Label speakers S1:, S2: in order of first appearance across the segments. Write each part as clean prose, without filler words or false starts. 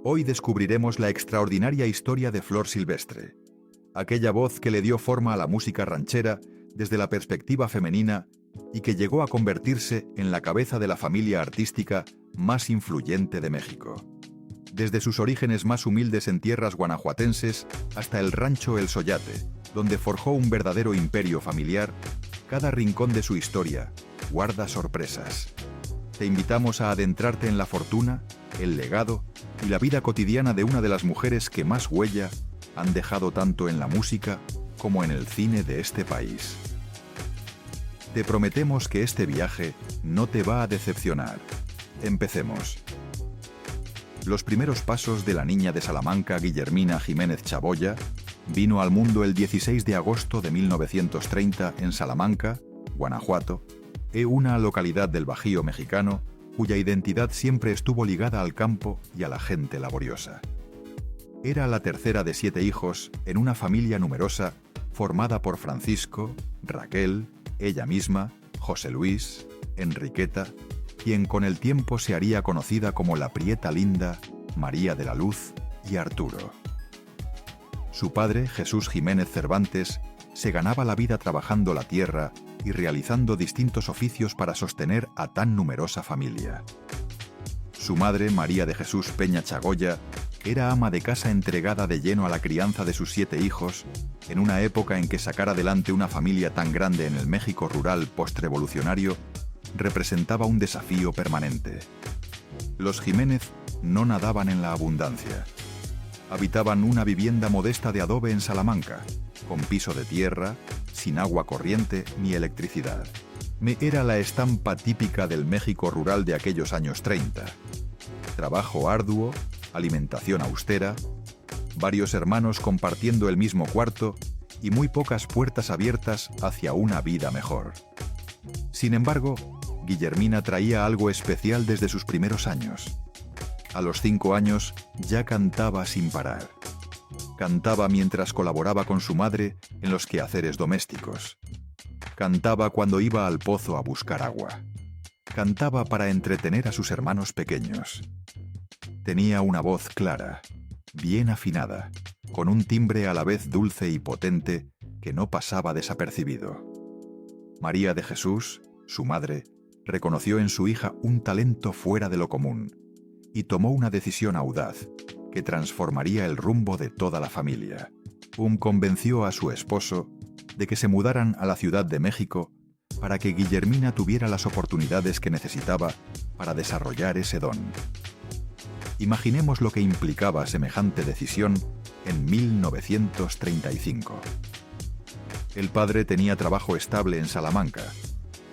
S1: Hoy descubriremos la extraordinaria historia de Flor Silvestre, aquella voz que le dio forma a la música ranchera desde la perspectiva femenina y que llegó a convertirse en la cabeza de la familia artística más influyente de México. Desde sus orígenes más humildes en tierras guanajuatenses hasta el rancho El Soyate, donde forjó un verdadero imperio familiar, cada rincón de su historia guarda sorpresas. Te invitamos a adentrarte en la fortuna, el legado y la vida cotidiana de una de las mujeres que más huella han dejado tanto en la música como en el cine de este país. Te prometemos que este viaje no te va a decepcionar. Empecemos. Los primeros pasos de la niña de Salamanca, Guillermina Jiménez Chaboya, vino al mundo el 16 de agosto de 1930 en Salamanca, Guanajuato, una localidad del Bajío mexicano cuya identidad siempre estuvo ligada al campo y a la gente laboriosa. Era la tercera de 7 hijos en una familia numerosa formada por Francisco, Raquel, ella misma, José Luis, Enriqueta, quien con el tiempo se haría conocida como la Prieta Linda, María de la Luz y Arturo. Su padre, Jesús Jiménez Cervantes, se ganaba la vida trabajando la tierra y realizando distintos oficios para sostener a tan numerosa familia. Su madre, María de Jesús Peña Chagoya, era ama de casa entregada de lleno a la crianza de sus 7 hijos, en una época en que sacar adelante una familia tan grande en el México rural postrevolucionario representaba un desafío permanente. Los Jiménez no nadaban en la abundancia. Habitaban una vivienda modesta de adobe en Salamanca, con piso de tierra, sin agua corriente ni electricidad. Era la estampa típica del México rural de aquellos años 30. Trabajo arduo, alimentación austera, varios hermanos compartiendo el mismo cuarto y muy pocas puertas abiertas hacia una vida mejor. Sin embargo, Guillermina traía algo especial desde sus primeros años. A los 5 años ya cantaba sin parar. Cantaba mientras colaboraba con su madre en los quehaceres domésticos. Cantaba cuando iba al pozo a buscar agua. Cantaba para entretener a sus hermanos pequeños. Tenía una voz clara, bien afinada, con un timbre a la vez dulce y potente que no pasaba desapercibido. María de Jesús, su madre, reconoció en su hija un talento fuera de lo común y tomó una decisión audaz que transformaría el rumbo de toda la familia. Convenció a su esposo de que se mudaran a la Ciudad de México para que Guillermina tuviera las oportunidades que necesitaba para desarrollar ese don. Imaginemos lo que implicaba semejante decisión en 1935. El padre tenía trabajo estable en Salamanca.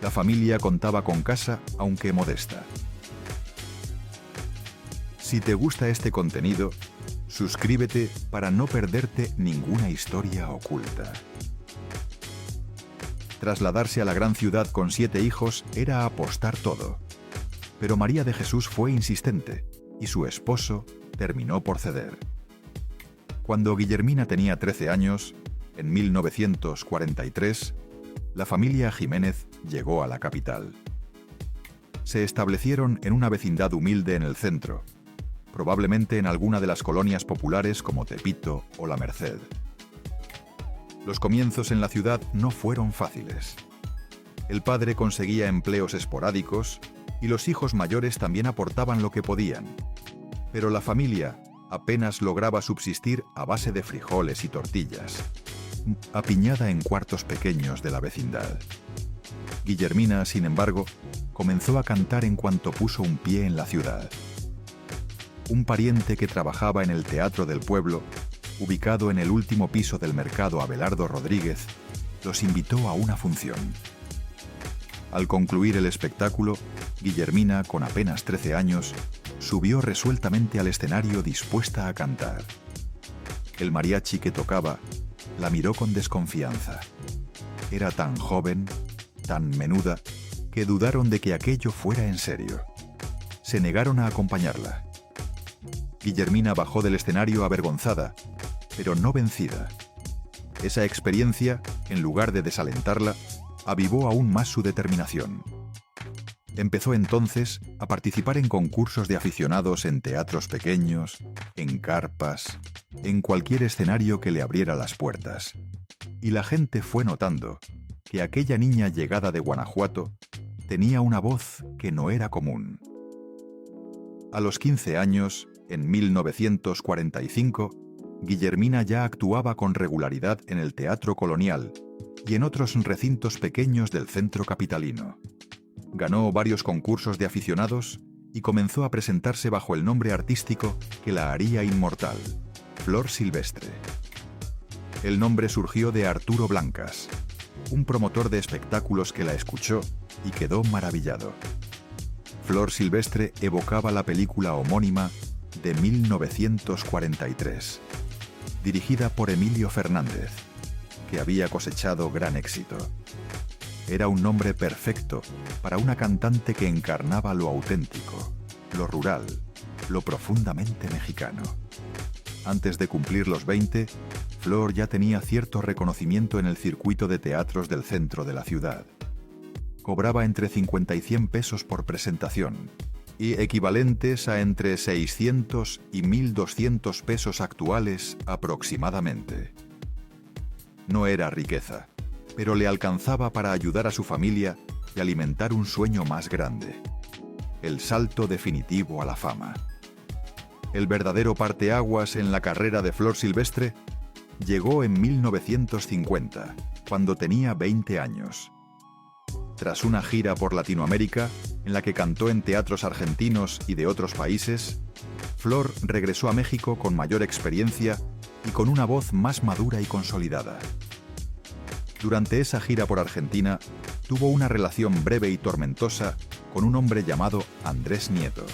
S1: La familia contaba con casa, aunque modesta. Si te gusta este contenido, suscríbete para no perderte ninguna historia oculta. Trasladarse a la gran ciudad con 7 hijos era apostar todo. Pero María de Jesús fue insistente y su esposo terminó por ceder. Cuando Guillermina tenía 13 años, en 1943, la familia Jiménez llegó a la capital. Se establecieron en una vecindad humilde en el centro, probablemente en alguna de las colonias populares como Tepito o La Merced. Los comienzos en la ciudad no fueron fáciles. El padre conseguía empleos esporádicos y los hijos mayores también aportaban lo que podían. Pero la familia apenas lograba subsistir a base de frijoles y tortillas, apiñada en cuartos pequeños de la vecindad. Guillermina, sin embargo, comenzó a cantar en cuanto puso un pie en la ciudad. Un pariente que trabajaba en el Teatro del Pueblo, ubicado en el último piso del mercado Abelardo Rodríguez, los invitó a una función. Al concluir el espectáculo, Guillermina, con apenas 13 años, subió resueltamente al escenario dispuesta a cantar. El mariachi que tocaba la miró con desconfianza. Era tan joven, tan menuda, que dudaron de que aquello fuera en serio. Se negaron a acompañarla. Guillermina bajó del escenario avergonzada, pero no vencida. Esa experiencia, en lugar de desalentarla, avivó aún más su determinación. Empezó entonces a participar en concursos de aficionados en teatros pequeños, en carpas, en cualquier escenario que le abriera las puertas. Y la gente fue notando que aquella niña llegada de Guanajuato tenía una voz que no era común. A los 15 años, en 1945, Guillermina ya actuaba con regularidad en el Teatro Colonial y en otros recintos pequeños del centro capitalino. Ganó varios concursos de aficionados y comenzó a presentarse bajo el nombre artístico que la haría inmortal, Flor Silvestre. El nombre surgió de Arturo Blancas, un promotor de espectáculos que la escuchó y quedó maravillado. Flor Silvestre evocaba la película homónima de 1943, dirigida por Emilio Fernández, que había cosechado gran éxito. Era un nombre perfecto para una cantante que encarnaba lo auténtico, lo rural, lo profundamente mexicano. Antes de cumplir los 20, Flor ya tenía cierto reconocimiento en el circuito de teatros del centro de la ciudad. Cobraba entre 50 y 100 pesos por presentación, y equivalentes a entre 600 y 1.200 pesos actuales aproximadamente. No era riqueza, pero le alcanzaba para ayudar a su familia y alimentar un sueño más grande: el salto definitivo a la fama. El verdadero parteaguas en la carrera de Flor Silvestre llegó en 1950, cuando tenía 20 años. Tras una gira por Latinoamérica, en la que cantó en teatros argentinos y de otros países, Flor regresó a México con mayor experiencia y con una voz más madura y consolidada. Durante esa gira por Argentina, tuvo una relación breve y tormentosa con un hombre llamado Andrés Nieto.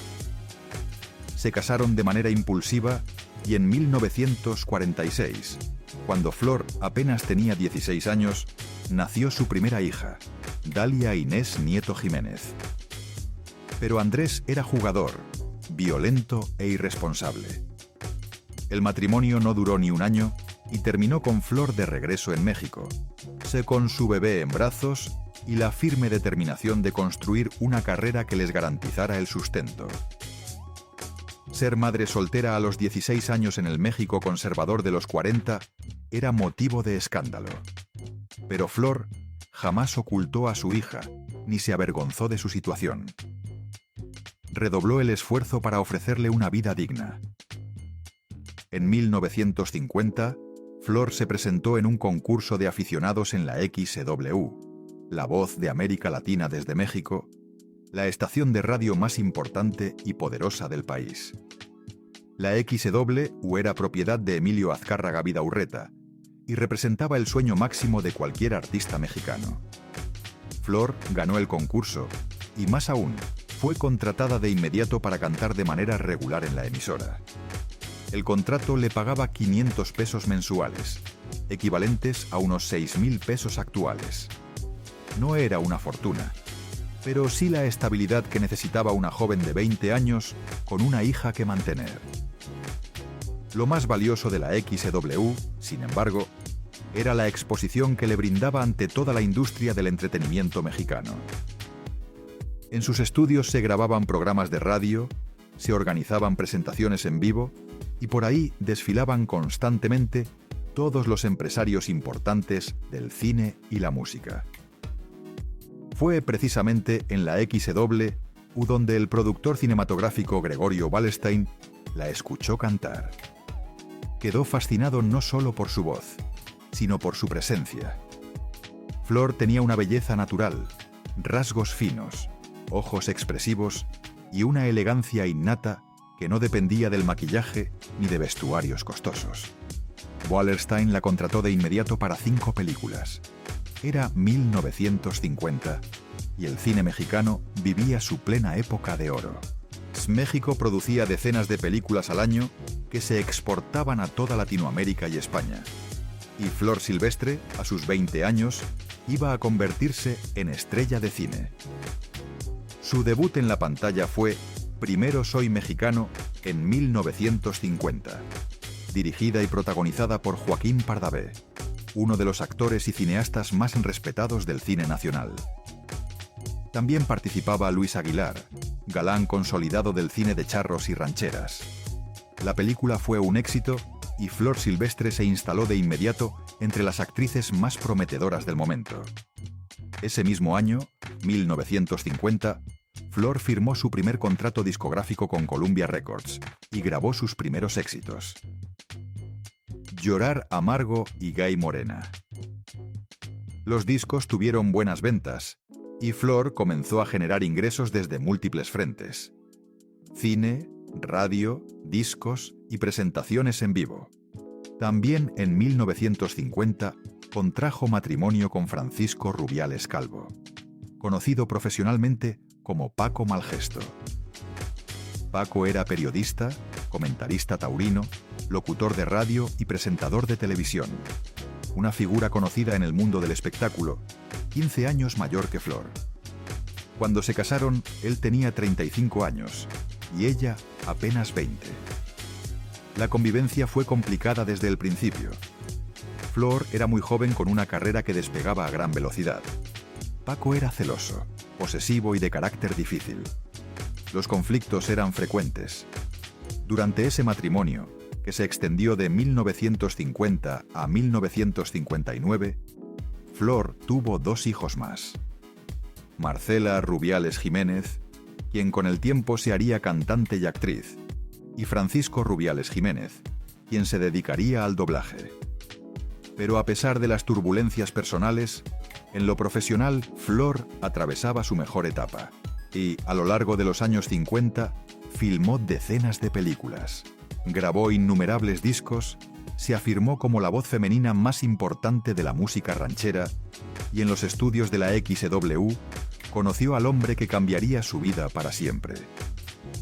S1: Se casaron de manera impulsiva y en 1946, cuando Flor apenas tenía 16 años, nació su primera hija, Dalia Inés Nieto Jiménez. Pero Andrés era jugador, violento e irresponsable. El matrimonio no duró ni un año y terminó con Flor de regreso en México, con su bebé en brazos y la firme determinación de construir una carrera que les garantizara el sustento. Ser madre soltera a los 16 años en el México conservador de los 40 era motivo de escándalo. Pero Flor jamás ocultó a su hija, ni se avergonzó de su situación. Redobló el esfuerzo para ofrecerle una vida digna. En 1950, Flor se presentó en un concurso de aficionados en la XW, La Voz de América Latina desde México, la estación de radio más importante y poderosa del país. La XW era propiedad de Emilio Azcárraga Vidaurreta y representaba el sueño máximo de cualquier artista mexicano. Flor ganó el concurso y, más aún, fue contratada de inmediato para cantar de manera regular en la emisora. El contrato le pagaba 500 pesos mensuales, equivalentes a unos 6.000 pesos actuales. No era una fortuna, pero sí la estabilidad que necesitaba una joven de 20 años con una hija que mantener. Lo más valioso de la XW, sin embargo, era la exposición que le brindaba ante toda la industria del entretenimiento mexicano. En sus estudios se grababan programas de radio, se organizaban presentaciones en vivo y por ahí desfilaban constantemente todos los empresarios importantes del cine y la música. Fue precisamente en la XW donde el productor cinematográfico Gregorio Wallerstein la escuchó cantar. Quedó fascinado no solo por su voz, sino por su presencia. Flor tenía una belleza natural, rasgos finos, ojos expresivos y una elegancia innata que no dependía del maquillaje ni de vestuarios costosos. Wallerstein la contrató de inmediato para 5 películas. Era 1950 y el cine mexicano vivía su plena época de oro. México producía decenas de películas al año que se exportaban a toda Latinoamérica y España. Y Flor Silvestre, a sus 20 años, iba a convertirse en estrella de cine. Su debut en la pantalla fue Primero soy mexicano en 1950, dirigida y protagonizada por Joaquín Pardavé, uno de los actores y cineastas más respetados del cine nacional. También participaba Luis Aguilar, galán consolidado del cine de charros y rancheras. La película fue un éxito y Flor Silvestre se instaló de inmediato entre las actrices más prometedoras del momento. Ese mismo año, 1950, Flor firmó su primer contrato discográfico con Columbia Records y grabó sus primeros éxitos: Llorar amargo y Gay Morena. Los discos tuvieron buenas ventas y Flor comenzó a generar ingresos desde múltiples frentes: cine, radio, discos y presentaciones en vivo. También en 1950 contrajo matrimonio con Francisco Rubiales Calvo, conocido profesionalmente como Paco Malgesto. Paco era periodista, comentarista taurino, locutor de radio y presentador de televisión. Una figura conocida en el mundo del espectáculo, 15 años mayor que Flor. Cuando se casaron, él tenía 35 años y ella apenas 20. La convivencia fue complicada desde el principio. Flor era muy joven con una carrera que despegaba a gran velocidad. Paco era celoso, posesivo y de carácter difícil. Los conflictos eran frecuentes. Durante ese matrimonio, que se extendió de 1950 a 1959, Flor tuvo 2 hijos más: Marcela Rubiales Jiménez, quien con el tiempo se haría cantante y actriz, y Francisco Rubiales Jiménez, quien se dedicaría al doblaje. Pero a pesar de las turbulencias personales, en lo profesional, Flor atravesaba su mejor etapa y, a lo largo de los años 50, filmó decenas de películas, grabó innumerables discos, se afirmó como la voz femenina más importante de la música ranchera y en los estudios de la XW conoció al hombre que cambiaría su vida para siempre: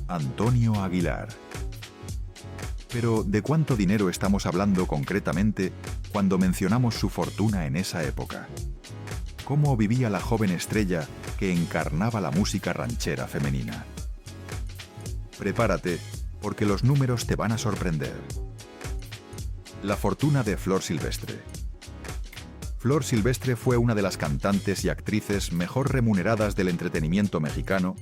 S1: Antonio Aguilar. Pero, ¿de cuánto dinero estamos hablando concretamente cuando mencionamos su fortuna en esa época? ¿Cómo vivía la joven estrella que encarnaba la música ranchera femenina? Prepárate, porque los números te van a sorprender. La fortuna de Flor Silvestre. Flor Silvestre fue una de las cantantes y actrices mejor remuneradas del entretenimiento mexicano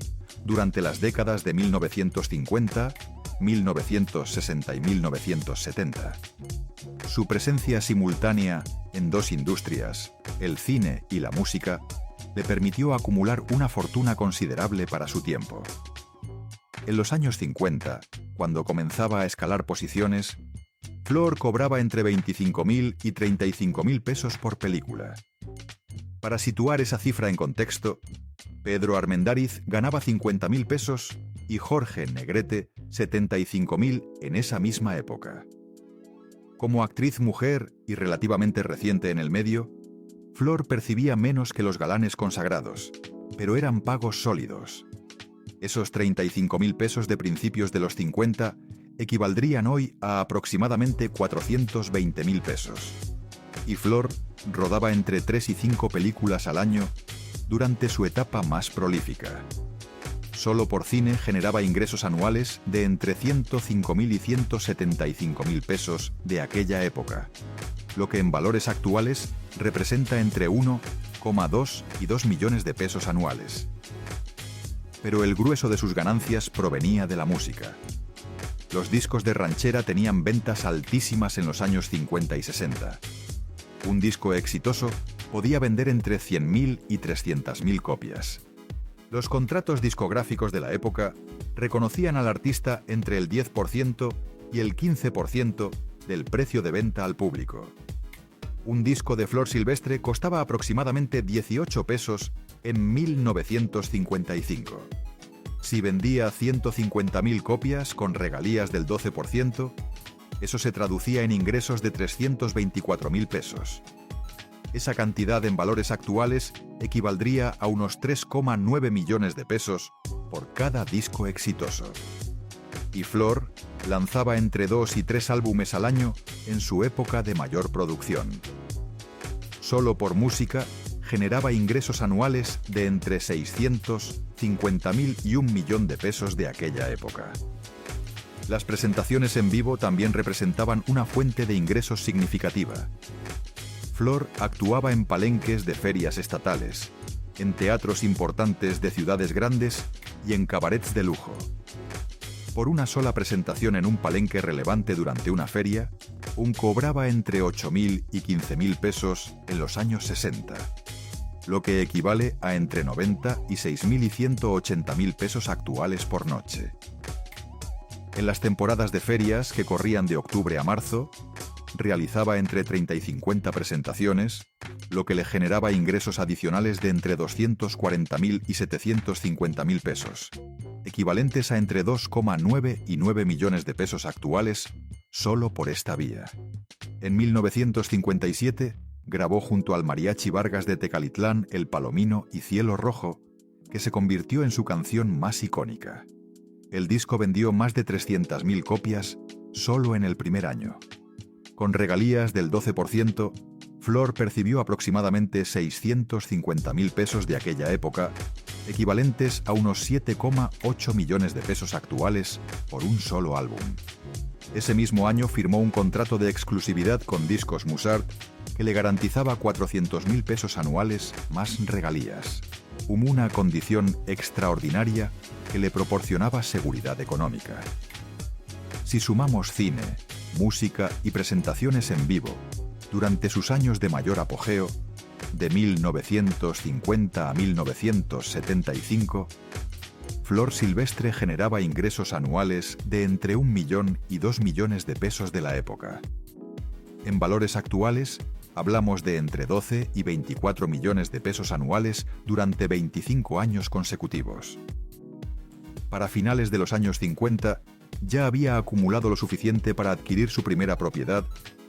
S1: durante las décadas de 1950, 1960 y 1970. Su presencia simultánea en 2 industrias, el cine y la música, le permitió acumular una fortuna considerable para su tiempo. En los años 50, cuando comenzaba a escalar posiciones, Flor cobraba entre 25.000 y 35.000 pesos por película. Para situar esa cifra en contexto, Pedro Armendáriz ganaba 50.000 pesos y Jorge Negrete 75.000 en esa misma época. Como actriz mujer y relativamente reciente en el medio, Flor percibía menos que los galanes consagrados, pero eran pagos sólidos. Esos 35.000 pesos de principios de los 50 equivaldrían hoy a aproximadamente 420.000 pesos. Y Flor rodaba entre 3 y 5 películas al año durante su etapa más prolífica. Solo por cine generaba ingresos anuales de entre 105.000 y 175.000 pesos de aquella época, lo que en valores actuales representa entre 1,2 y 2 millones de pesos anuales. Pero el grueso de sus ganancias provenía de la música. Los discos de ranchera tenían ventas altísimas en los años 50 y 60. Un disco exitoso podía vender entre 100.000 y 300.000 copias. Los contratos discográficos de la época reconocían al artista entre el 10% y el 15% del precio de venta al público. Un disco de Flor Silvestre costaba aproximadamente 18 pesos en 1955. Si vendía 150.000 copias con regalías del 12%, eso se traducía en ingresos de 324.000 pesos. Esa cantidad en valores actuales equivaldría a unos 3,9 millones de pesos por cada disco exitoso. Y Flor lanzaba entre 2 y 3 álbumes al año en su época de mayor producción. Solo por música generaba ingresos anuales de entre 650.000 y 1 millón de pesos de aquella época. Las presentaciones en vivo también representaban una fuente de ingresos significativa. Flor actuaba en palenques de ferias estatales, en teatros importantes de ciudades grandes y en cabarets de lujo. Por una sola presentación en un palenque relevante durante una feria, cobraba entre 8.000 y 15.000 pesos en los años 60, lo que equivale a entre 90 y 6.000 y 180.000 pesos actuales por noche. En las temporadas de ferias, que corrían de octubre a marzo, realizaba entre 30 y 50 presentaciones, lo que le generaba ingresos adicionales de entre 240.000 y 750.000 pesos, equivalentes a entre 2,9 y 9 millones de pesos actuales, solo por esta vía. En 1957, grabó junto al Mariachi Vargas de Tecalitlán El Palomino y Cielo Rojo, que se convirtió en su canción más icónica. El disco vendió más de 300.000 copias solo en el primer año. Con regalías del 12%, Flor percibió aproximadamente 650.000 pesos de aquella época, equivalentes a unos 7,8 millones de pesos actuales por un solo álbum. Ese mismo año firmó un contrato de exclusividad con Discos Musart que le garantizaba 400.000 pesos anuales más regalías, una condición extraordinaria que le proporcionaba seguridad económica. Si sumamos cine, música y presentaciones en vivo, durante sus años de mayor apogeo, de 1950 a 1975, Flor Silvestre generaba ingresos anuales de entre 1 millón y 2 millones de pesos de la época. En valores actuales, hablamos de entre 12 y 24 millones de pesos anuales durante 25 años consecutivos. Para finales de los años 50, ya había acumulado lo suficiente para adquirir su primera propiedad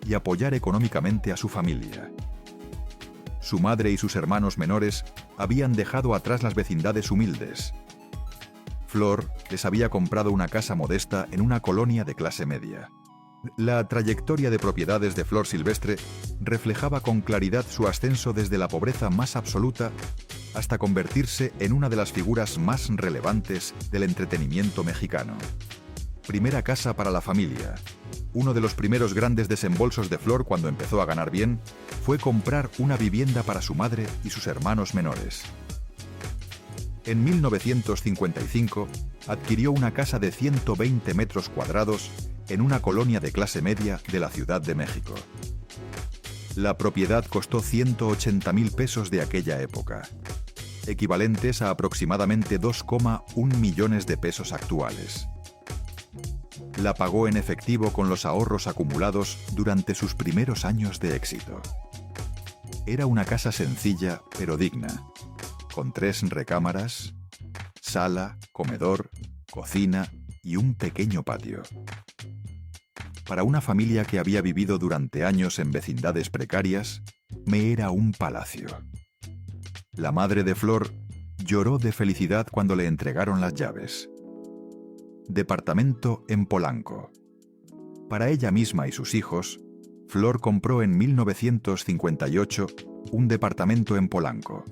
S1: y apoyar económicamente a su familia. Su madre y sus hermanos menores habían dejado atrás las vecindades humildes. Flor les había comprado una casa modesta en una colonia de clase media. La trayectoria de propiedades de Flor Silvestre reflejaba con claridad su ascenso desde la pobreza más absoluta hasta convertirse en una de las figuras más relevantes del entretenimiento mexicano. Primera casa para la familia. Uno de los primeros grandes desembolsos de Flor cuando empezó a ganar bien fue comprar una vivienda para su madre y sus hermanos menores. En 1955 adquirió una casa de 120 metros cuadrados en una colonia de clase media de la Ciudad de México. La propiedad costó 180.000 pesos de aquella época, equivalentes a aproximadamente 2,1 millones de pesos actuales. La pagó en efectivo con los ahorros acumulados durante sus primeros años de éxito. Era una casa sencilla pero digna, con 3 recámaras, sala, comedor, cocina y un pequeño patio. Para una familia que había vivido durante años en vecindades precarias, me era un palacio. La madre de Flor lloró de felicidad cuando le entregaron las llaves. Departamento en Polanco. Para ella misma y sus hijos, Flor compró en 1958 un departamento en Polanco.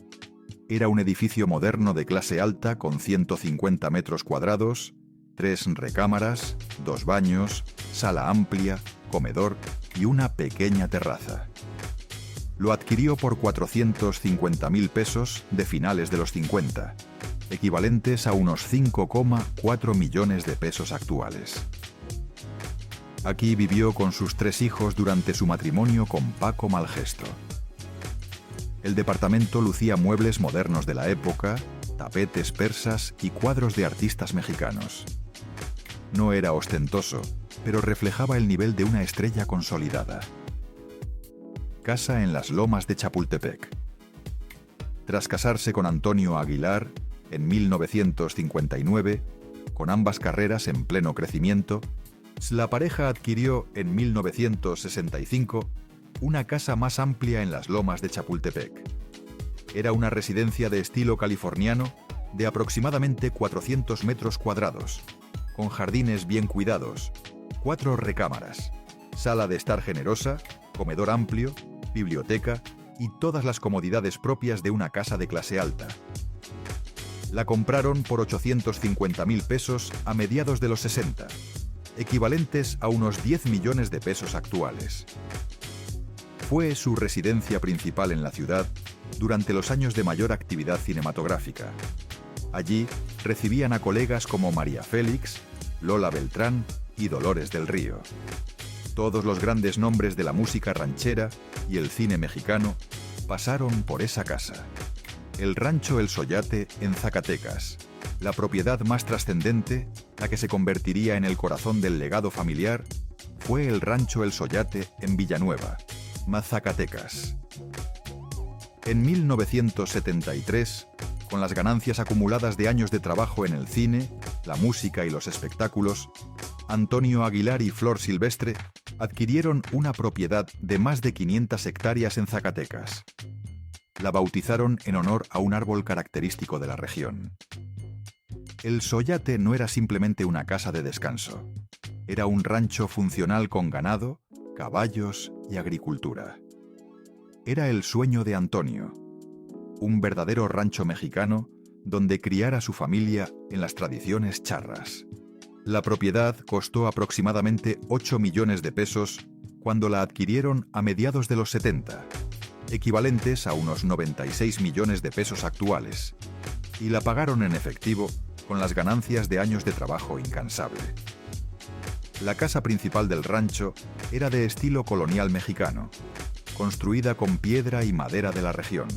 S1: Era un edificio moderno de clase alta con 150 metros cuadrados, 3 recámaras, 2 baños, sala amplia, comedor y una pequeña terraza. Lo adquirió por 450.000 pesos de finales de los 50, equivalentes a unos 5,4 millones de pesos actuales. Aquí vivió con sus 3 hijos durante su matrimonio con Paco Malgesto. El departamento lucía muebles modernos de la época, tapetes persas y cuadros de artistas mexicanos. No era ostentoso, pero reflejaba el nivel de una estrella consolidada. Casa en las Lomas de Chapultepec. Tras casarse con Antonio Aguilar, en 1959, con ambas carreras en pleno crecimiento, la pareja adquirió en 1965 una casa más amplia en las Lomas de Chapultepec. Era una residencia de estilo californiano de aproximadamente 400 metros cuadrados, con jardines bien cuidados, 4 recámaras, sala de estar generosa, comedor amplio, biblioteca y todas las comodidades propias de una casa de clase alta. La compraron por 850.000 pesos a mediados de los 60, equivalentes a unos 10 millones de pesos actuales. Fue su residencia principal en la ciudad durante los años de mayor actividad cinematográfica. Allí recibían a colegas como María Félix, Lola Beltrán y Dolores del Río. Todos los grandes nombres de la música ranchera y el cine mexicano pasaron por esa casa. El rancho El Soyate en Zacatecas, la propiedad más trascendente, la que se convertiría en el corazón del legado familiar, fue el rancho El Soyate en Villanueva, Zacatecas. En 1973, con las ganancias acumuladas de años de trabajo en el cine, la música y los espectáculos, Antonio Aguilar y Flor Silvestre adquirieron una propiedad de más de 500 hectáreas en Zacatecas. La bautizaron en honor a un árbol característico de la región. El Soyate no era simplemente una casa de descanso. Era un rancho funcional con ganado, caballos y agricultura. Era el sueño de Antonio, un verdadero rancho mexicano donde criar a su familia en las tradiciones charras. La propiedad costó aproximadamente 8 millones de pesos cuando la adquirieron a mediados de los 70, equivalentes a unos 96 millones de pesos actuales, y la pagaron en efectivo con las ganancias de años de trabajo incansable. La casa principal del rancho era de estilo colonial mexicano, construida con piedra y madera de la región.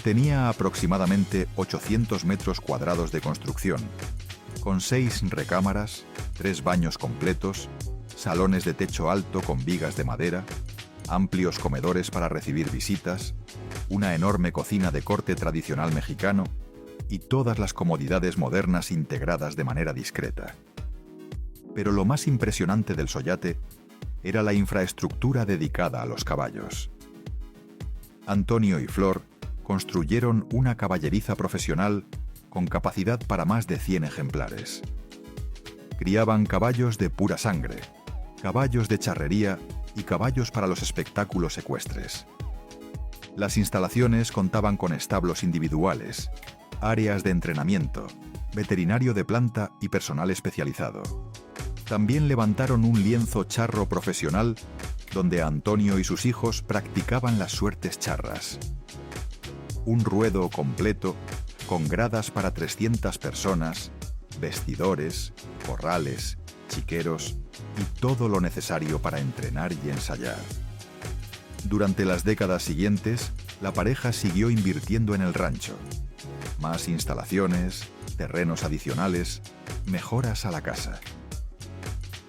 S1: Tenía aproximadamente 800 metros cuadrados de construcción, con 6 recámaras, 3 baños completos, salones de techo alto con vigas de madera, amplios comedores para recibir visitas, una enorme cocina de corte tradicional mexicano y todas las comodidades modernas integradas de manera discreta. Pero lo más impresionante del Soyate era la infraestructura dedicada a los caballos. Antonio y Flor construyeron una caballeriza profesional con capacidad para más de 100 ejemplares. Criaban caballos de pura sangre, caballos de charrería y caballos para los espectáculos ecuestres. Las instalaciones contaban con establos individuales, áreas de entrenamiento, veterinario de planta y personal especializado. También levantaron un lienzo charro profesional donde Antonio y sus hijos practicaban las suertes charras. Un ruedo completo con gradas para 300 personas, vestidores, corrales, chiqueros y todo lo necesario para entrenar y ensayar. Durante las décadas siguientes, la pareja siguió invirtiendo en el rancho. Más instalaciones, terrenos adicionales, mejoras a la casa.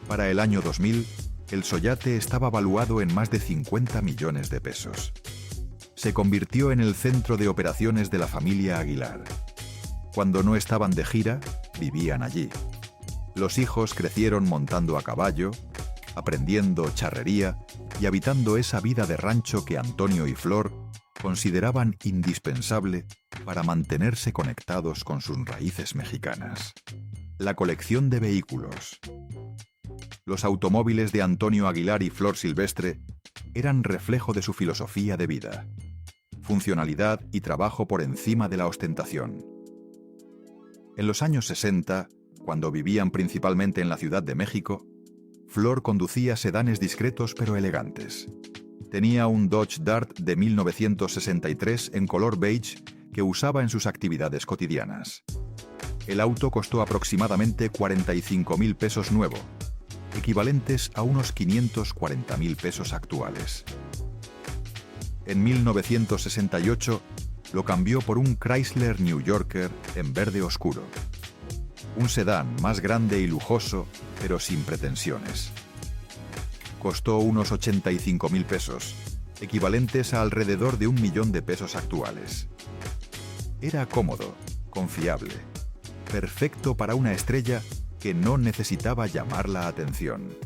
S1: Para el año 2000, el Soyate estaba valuado en más de 50 millones de pesos. Se convirtió en el centro de operaciones de la familia Aguilar. Cuando no estaban de gira, vivían allí. Los hijos crecieron montando a caballo, aprendiendo charrería y habitando esa vida de rancho que Antonio y Flor consideraban indispensable para mantenerse conectados con sus raíces mexicanas. La colección de vehículos. Los automóviles de Antonio Aguilar y Flor Silvestre eran reflejo de su filosofía de vida. Funcionalidad y trabajo por encima de la ostentación. En los años 60, cuando vivían principalmente en la Ciudad de México, Flor conducía sedanes discretos pero elegantes. Tenía un Dodge Dart de 1963 en color beige que usaba en sus actividades cotidianas. El auto costó aproximadamente 45.000 pesos nuevo, equivalentes a unos 540.000 pesos actuales. En 1968 lo cambió por un Chrysler New Yorker en verde oscuro. Un sedán más grande y lujoso, pero sin pretensiones. Costó unos 85.000 pesos, equivalentes a alrededor de 1 millón de pesos actuales. Era cómodo, confiable, perfecto para una estrella que no necesitaba llamar la atención.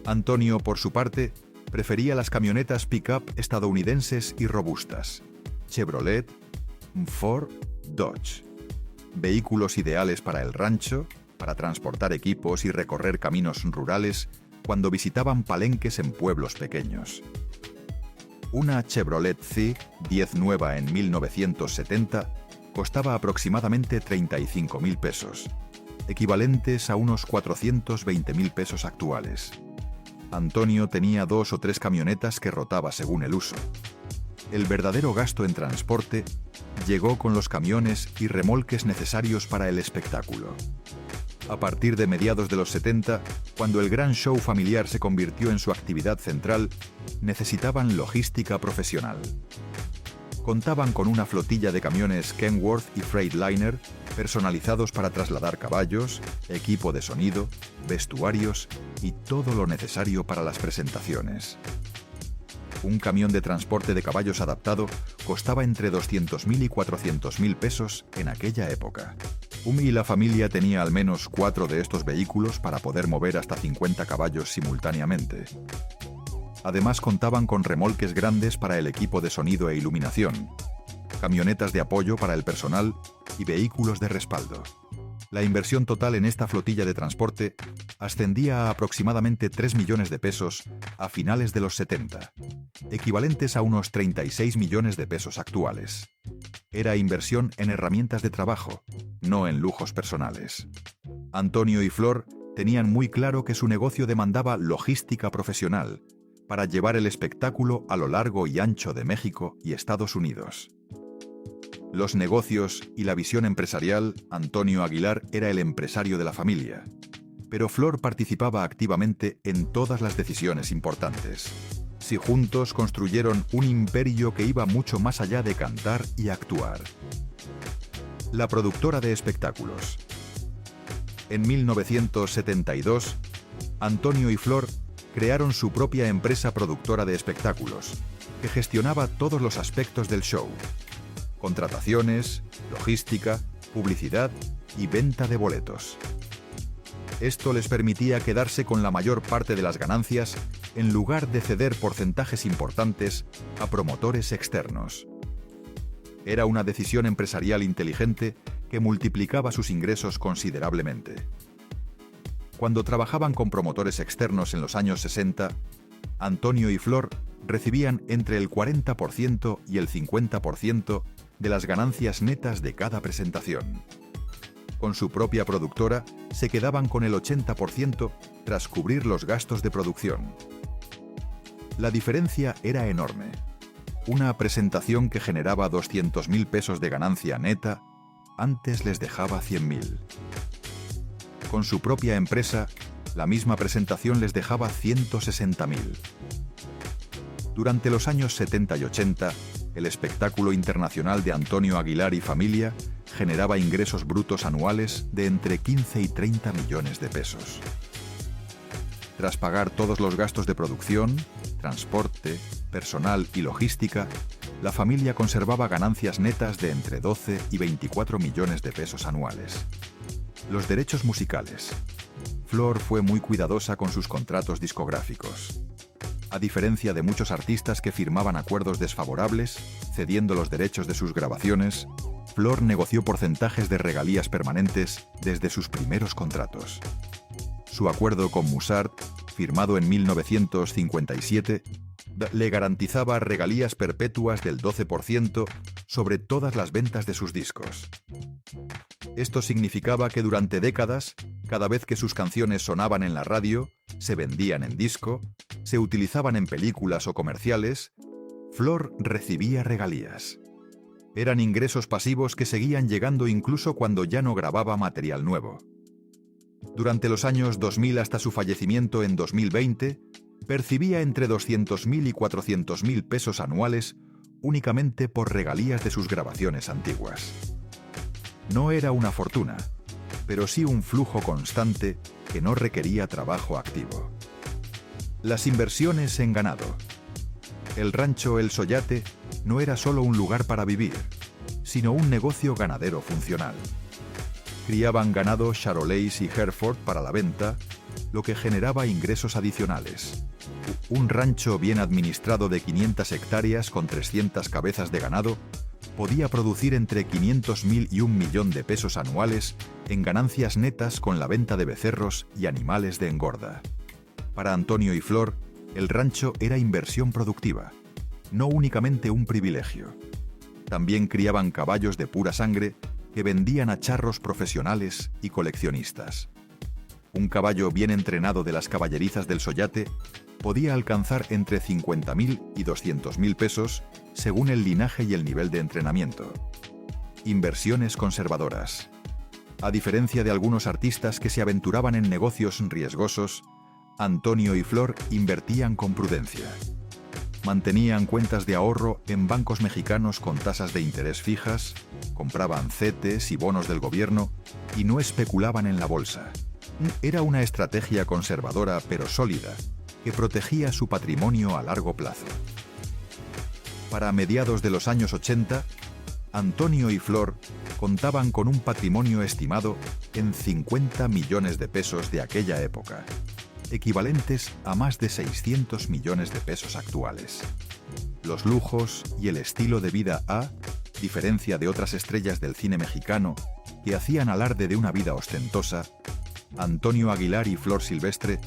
S1: Antonio, por su parte, prefería las camionetas pick-up estadounidenses y robustas, Chevrolet, Ford, Dodge. Vehículos ideales para el rancho, para transportar equipos y recorrer caminos rurales cuando visitaban palenques en pueblos pequeños. Una Chevrolet C10 nueva en 1970 costaba aproximadamente 35.000 pesos, equivalentes a unos 420.000 pesos actuales. Antonio tenía 2 o 3 camionetas que rotaba según el uso. El verdadero gasto en transporte llegó con los camiones y remolques necesarios para el espectáculo. A partir de mediados de los 70, cuando el gran show familiar se convirtió en su actividad central, necesitaban logística profesional. Contaban con una flotilla de camiones Kenworth y Freightliner personalizados para trasladar caballos, equipo de sonido, vestuarios y todo lo necesario para las presentaciones. Un camión de transporte de caballos adaptado costaba entre 200.000 y 400.000 pesos en aquella época. Umi y la familia tenía al menos 4 de estos vehículos para poder mover hasta 50 caballos simultáneamente. Además contaban con remolques grandes para el equipo de sonido e iluminación, camionetas de apoyo para el personal y vehículos de respaldo. La inversión total en esta flotilla de transporte ascendía a aproximadamente 3 millones de pesos a finales de los 70, equivalentes a unos 36 millones de pesos actuales. Era inversión en herramientas de trabajo, no en lujos personales. Antonio y Flor tenían muy claro que su negocio demandaba logística profesional para llevar el espectáculo a lo largo y ancho de México y Estados Unidos. Los negocios y la visión empresarial, Antonio Aguilar era el empresario de la familia, pero Flor participaba activamente en todas las decisiones importantes. Si juntos construyeron un imperio que iba mucho más allá de cantar y actuar. La productora de espectáculos. En 1972, Antonio y Flor crearon su propia empresa productora de espectáculos, que gestionaba todos los aspectos del show: contrataciones, logística, publicidad y venta de boletos. Esto les permitía quedarse con la mayor parte de las ganancias en lugar de ceder porcentajes importantes a promotores externos. Era una decisión empresarial inteligente que multiplicaba sus ingresos considerablemente. Cuando trabajaban con promotores externos en los años 60, Antonio y Flor recibían entre el 40% y el 50% de las ganancias netas de cada presentación. Con su propia productora, se quedaban con el 80% tras cubrir los gastos de producción. La diferencia era enorme. Una presentación que generaba 200.000 pesos de ganancia neta, antes les dejaba 100.000. Con su propia empresa, la misma presentación les dejaba 160.000. Durante los años 70 y 80, el espectáculo internacional de Antonio Aguilar y familia generaba ingresos brutos anuales de entre 15 y 30 millones de pesos. Tras pagar todos los gastos de producción, transporte, personal y logística, la familia conservaba ganancias netas de entre 12 y 24 millones de pesos anuales. Los derechos musicales. Flor fue muy cuidadosa con sus contratos discográficos. A diferencia de muchos artistas que firmaban acuerdos desfavorables, cediendo los derechos de sus grabaciones, Flor negoció porcentajes de regalías permanentes desde sus primeros contratos. Su acuerdo con Musart, firmado en 1957, le garantizaba regalías perpetuas del 12% sobre todas las ventas de sus discos. Esto significaba que durante décadas, cada vez que sus canciones sonaban en la radio, se vendían en disco, se utilizaban en películas o comerciales, Flor recibía regalías. Eran ingresos pasivos que seguían llegando incluso cuando ya no grababa material nuevo. Durante los años 2000 hasta su fallecimiento en 2020, percibía entre 200.000 y 400.000 pesos anuales únicamente por regalías de sus grabaciones antiguas. No era una fortuna, pero sí un flujo constante que no requería trabajo activo. Las inversiones en ganado. El rancho El Soyate no era solo un lugar para vivir, sino un negocio ganadero funcional. Criaban ganado Charolais y Hereford para la venta, lo que generaba ingresos adicionales. Un rancho bien administrado de 500 hectáreas con 300 cabezas de ganado podía producir entre 500.000 y 1 millón de pesos anuales en ganancias netas con la venta de becerros y animales de engorda. Para Antonio y Flor, el rancho era inversión productiva, no únicamente un privilegio. También criaban caballos de pura sangre que vendían a charros profesionales y coleccionistas. Un caballo bien entrenado de las caballerizas del Soyate podía alcanzar entre 50.000 y 200.000 pesos según el linaje y el nivel de entrenamiento. Inversiones conservadoras. A diferencia de algunos artistas que se aventuraban en negocios riesgosos, Antonio y Flor invertían con prudencia. Mantenían cuentas de ahorro en bancos mexicanos con tasas de interés fijas, compraban CETES y bonos del gobierno y no especulaban en la bolsa. Era una estrategia conservadora pero sólida, que protegía su patrimonio a largo plazo. Para mediados de los años 80, Antonio y Flor contaban con un patrimonio estimado en 50 millones de pesos de aquella época, equivalentes a más de 600 millones de pesos actuales. Los lujos y el estilo de vida a diferencia de otras estrellas del cine mexicano que hacían alarde de una vida ostentosa, Antonio Aguilar y Flor Silvestre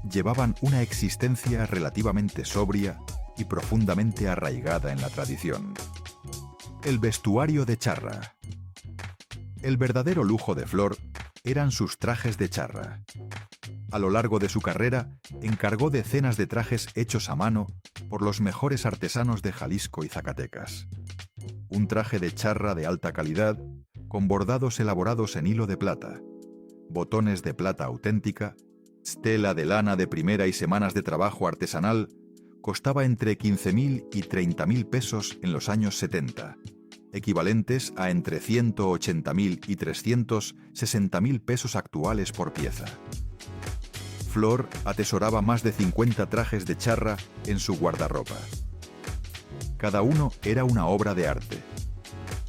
S1: llevaban una existencia relativamente sobria y profundamente arraigada en la tradición. El vestuario de charra. El verdadero lujo de Flor eran sus trajes de charra. A lo largo de su carrera, encargó decenas de trajes hechos a mano por los mejores artesanos de Jalisco y Zacatecas. Un traje de charra de alta calidad, con bordados elaborados en hilo de plata, botones de plata auténtica, tela de lana de primera y semanas de trabajo artesanal, costaba entre 15.000 y 30.000 pesos en los años 70, equivalentes a entre 180.000 y 360.000 pesos actuales por pieza. Flor atesoraba más de 50 trajes de charra en su guardarropa. Cada uno era una obra de arte.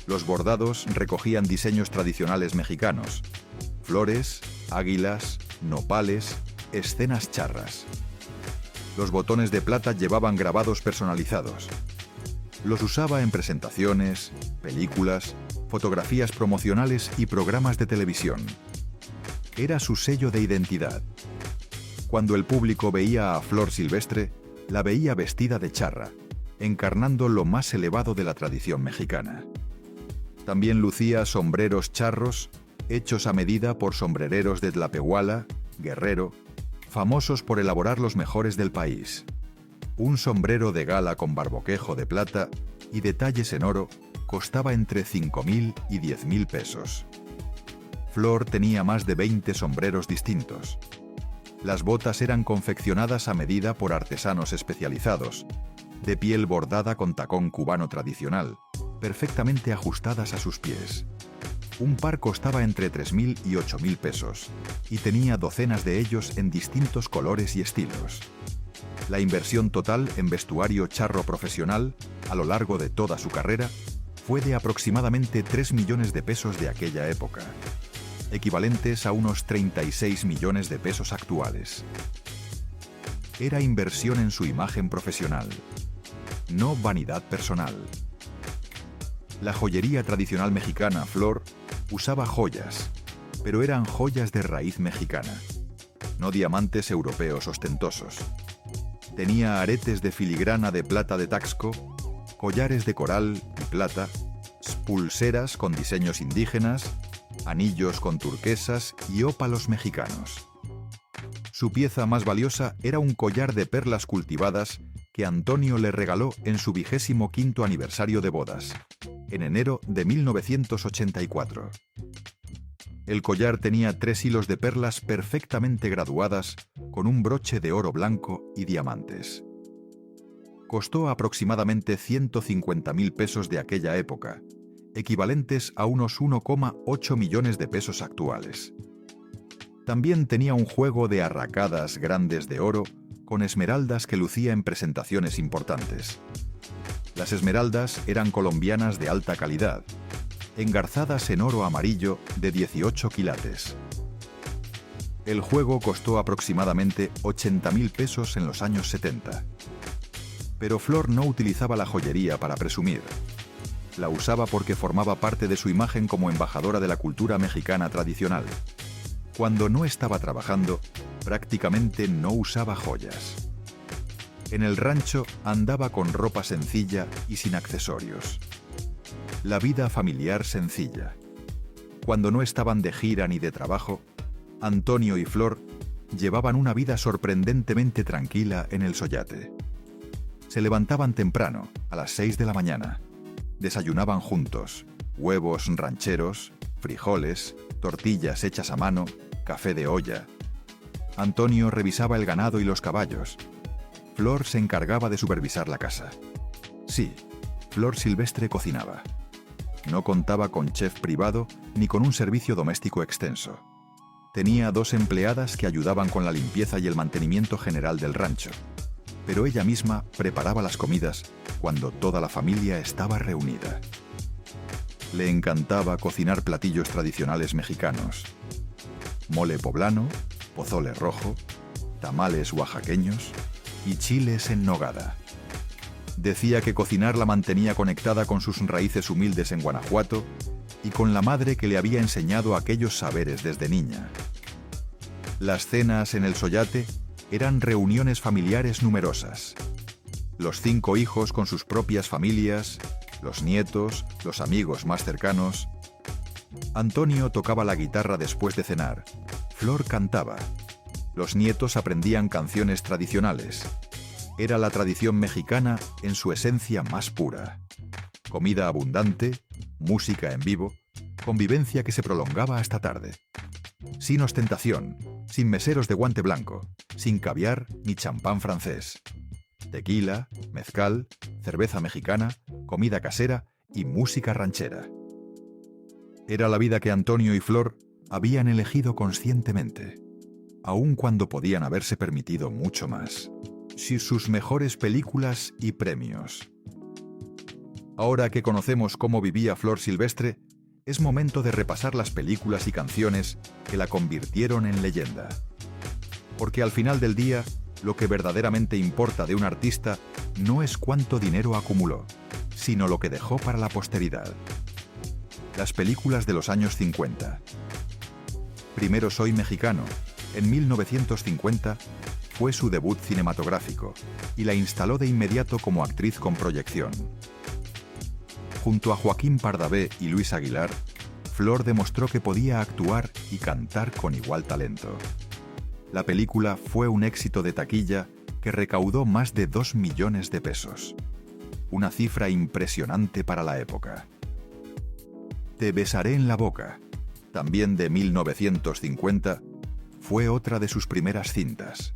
S1: Los bordados recogían diseños tradicionales mexicanos: flores, águilas, nopales, escenas charras. Los botones de plata llevaban grabados personalizados. Los usaba en presentaciones, películas, fotografías promocionales y programas de televisión. Era su sello de identidad. Cuando el público veía a Flor Silvestre, la veía vestida de charra, encarnando lo más elevado de la tradición mexicana. También lucía sombreros charros, hechos a medida por sombrereros de Tlapehuala, Guerrero, famosos por elaborar los mejores del país. Un sombrero de gala con barboquejo de plata y detalles en oro costaba entre 5.000 y 10.000 pesos. Flor tenía más de 20 sombreros distintos. Las botas eran confeccionadas a medida por artesanos especializados, de piel bordada con tacón cubano tradicional, perfectamente ajustadas a sus pies. Un par costaba entre 3.000 y 8.000 pesos, y tenía docenas de ellos en distintos colores y estilos. La inversión total en vestuario charro profesional, a lo largo de toda su carrera, fue de aproximadamente 3 millones de pesos de aquella época, equivalentes a unos 36 millones de pesos actuales. Era inversión en su imagen profesional, no vanidad personal. La joyería tradicional mexicana Flor usaba joyas, pero eran joyas de raíz mexicana, no diamantes europeos ostentosos. Tenía aretes de filigrana de plata de Taxco, collares de coral y plata, pulseras con diseños indígenas, anillos con turquesas y ópalos mexicanos. Su pieza más valiosa era un collar de perlas cultivadas que Antonio le regaló en su 25º aniversario de bodas, en enero de 1984. El collar tenía 3 hilos de perlas perfectamente graduadas con un broche de oro blanco y diamantes. Costó aproximadamente 150.000 pesos de aquella época, equivalentes a unos 1,8 millones de pesos actuales. También tenía un juego de arracadas grandes de oro con esmeraldas que lucía en presentaciones importantes. Las esmeraldas eran colombianas de alta calidad, engarzadas en oro amarillo de 18 quilates. El juego costó aproximadamente 80.000 pesos en los años 70. Pero Flor no utilizaba la joyería para presumir. La usaba porque formaba parte de su imagen como embajadora de la cultura mexicana tradicional. Cuando no estaba trabajando, prácticamente no usaba joyas. En el rancho andaba con ropa sencilla y sin accesorios. La vida familiar sencilla. Cuando no estaban de gira ni de trabajo, Antonio y Flor llevaban una vida sorprendentemente tranquila en el Sollate. Se levantaban temprano, a las 6 de la mañana. Desayunaban juntos, huevos rancheros, frijoles, tortillas hechas a mano, café de olla. Antonio revisaba el ganado y los caballos. Flor se encargaba de supervisar la casa. Sí, Flor Silvestre cocinaba. No contaba con chef privado ni con un servicio doméstico extenso. Tenía 2 empleadas que ayudaban con la limpieza y el mantenimiento general del rancho, pero ella misma preparaba las comidas cuando toda la familia estaba reunida. Le encantaba cocinar platillos tradicionales mexicanos: mole poblano, pozole rojo, tamales oaxaqueños y chiles en nogada. Decía que cocinar la mantenía conectada con sus raíces humildes en Guanajuato y con la madre que le había enseñado aquellos saberes desde niña. Las cenas en el Sollate eran reuniones familiares numerosas. Los 5 hijos con sus propias familias, los nietos, los amigos más cercanos. Antonio tocaba la guitarra después de cenar. Flor cantaba. Los nietos aprendían canciones tradicionales. Era la tradición mexicana en su esencia más pura. Comida abundante, música en vivo, convivencia que se prolongaba hasta tarde. Sin ostentación, sin meseros de guante blanco, sin caviar ni champán francés. Tequila, mezcal, cerveza mexicana, comida casera y música ranchera. Era la vida que Antonio y Flor habían elegido conscientemente, aun cuando podían haberse permitido mucho más. Sí, sus mejores películas y premios. Ahora que conocemos cómo vivía Flor Silvestre, es momento de repasar las películas y canciones que la convirtieron en leyenda. Porque al final del día, lo que verdaderamente importa de un artista no es cuánto dinero acumuló, sino lo que dejó para la posteridad. Las películas de los años 50. Primero soy mexicano, en 1950, fue su debut cinematográfico y la instaló de inmediato como actriz con proyección. Junto a Joaquín Pardavé y Luis Aguilar, Flor demostró que podía actuar y cantar con igual talento. La película fue un éxito de taquilla que recaudó más de 2 millones de pesos. Una cifra impresionante para la época. Te besaré en la boca, también de 1950, fue otra de sus primeras cintas.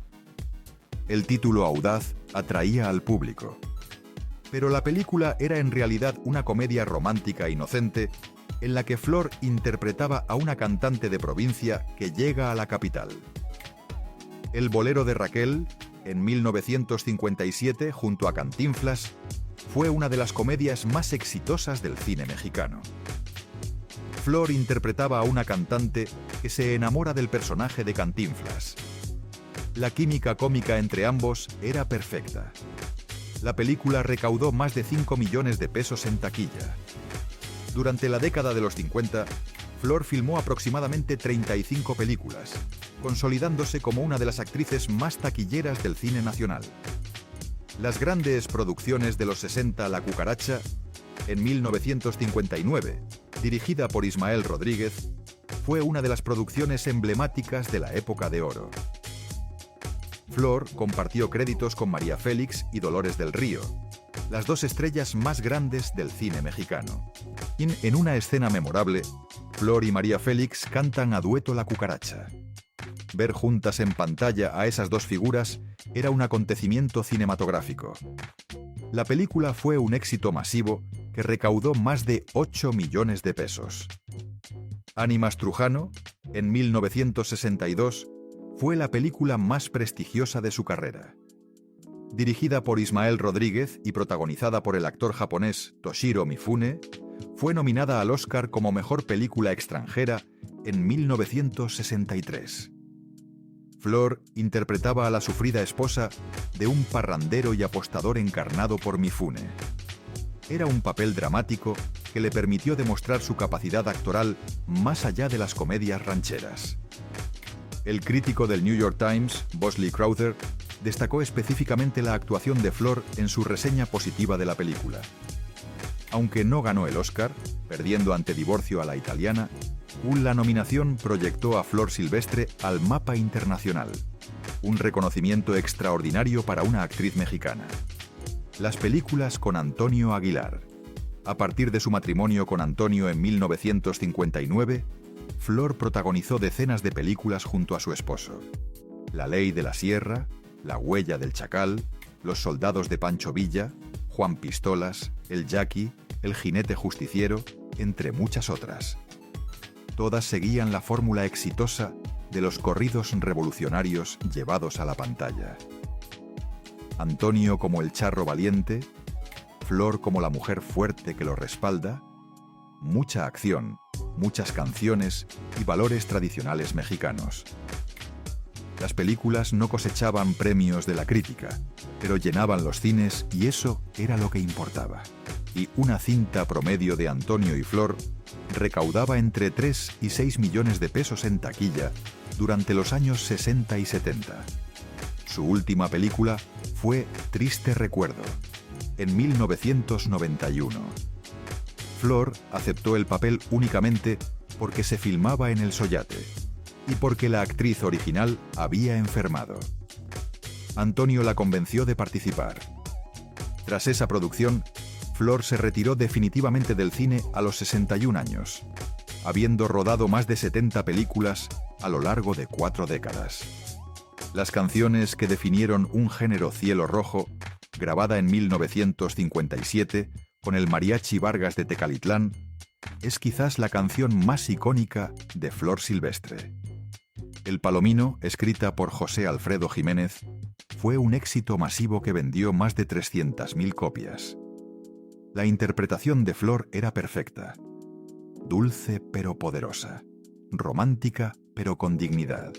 S1: El título audaz atraía al público. Pero la película era en realidad una comedia romántica inocente en la que Flor interpretaba a una cantante de provincia que llega a la capital. El bolero de Raquel, en 1957, junto a Cantinflas, fue una de las comedias más exitosas del cine mexicano. Flor interpretaba a una cantante que se enamora del personaje de Cantinflas. La química cómica entre ambos era perfecta. La película recaudó más de 5 millones de pesos en taquilla. Durante la década de los 50, Flor filmó aproximadamente 35 películas, consolidándose como una de las actrices más taquilleras del cine nacional. Las grandes producciones de los 60, La Cucaracha, en 1959, dirigida por Ismael Rodríguez, fue una de las producciones emblemáticas de la época de oro. Flor compartió créditos con María Félix y Dolores del Río, las 2 estrellas más grandes del cine mexicano. En una escena memorable, Flor y María Félix cantan a dueto La Cucaracha. Ver juntas en pantalla a esas 2 figuras era un acontecimiento cinematográfico. La película fue un éxito masivo que recaudó más de 8 millones de pesos. Ánimas Trujano, en 1962, fue la película más prestigiosa de su carrera. Dirigida por Ismael Rodríguez y protagonizada por el actor japonés Toshiro Mifune, fue nominada al Oscar como Mejor Película Extranjera en 1963. Flor interpretaba a la sufrida esposa de un parrandero y apostador encarnado por Mifune. Era un papel dramático que le permitió demostrar su capacidad actoral más allá de las comedias rancheras. El crítico del New York Times, Bosley Crowther, destacó específicamente la actuación de Flor en su reseña positiva de la película. Aunque no ganó el Oscar, perdiendo ante Divorcio a la italiana, La nominación proyectó a Flor Silvestre al mapa internacional, un reconocimiento extraordinario para una actriz mexicana. Las películas con Antonio Aguilar. A partir de su matrimonio con Antonio en 1959, Flor protagonizó decenas de películas junto a su esposo. La Ley de la Sierra, La Huella del Chacal, Los Soldados de Pancho Villa, Juan Pistolas, El Jackie, El Jinete Justiciero, entre muchas otras. Todas seguían la fórmula exitosa de los corridos revolucionarios llevados a la pantalla. Antonio como el charro valiente, Flor como la mujer fuerte que lo respalda, mucha acción, muchas canciones y valores tradicionales mexicanos. Las películas no cosechaban premios de la crítica, pero llenaban los cines y eso era lo que importaba. Y una cinta promedio de Antonio y Flor recaudaba entre 3 y 6 millones de pesos en taquilla durante los años 60 y 70. Su última película fue Triste Recuerdo, en 1991. Flor aceptó el papel únicamente porque se filmaba en el Soyate y porque la actriz original había enfermado. Antonio la convenció de participar. Tras esa producción, Flor se retiró definitivamente del cine a los 61 años, habiendo rodado más de 70 películas a lo largo de 4 décadas. Las canciones que definieron un género Cielo Rojo, grabada en 1957 con el Mariachi Vargas de Tecalitlán, es quizás la canción más icónica de Flor Silvestre. El Palomino, escrita por José Alfredo Jiménez, fue un éxito masivo que vendió más de 300.000 copias. La interpretación de Flor era perfecta, dulce pero poderosa, romántica pero con dignidad.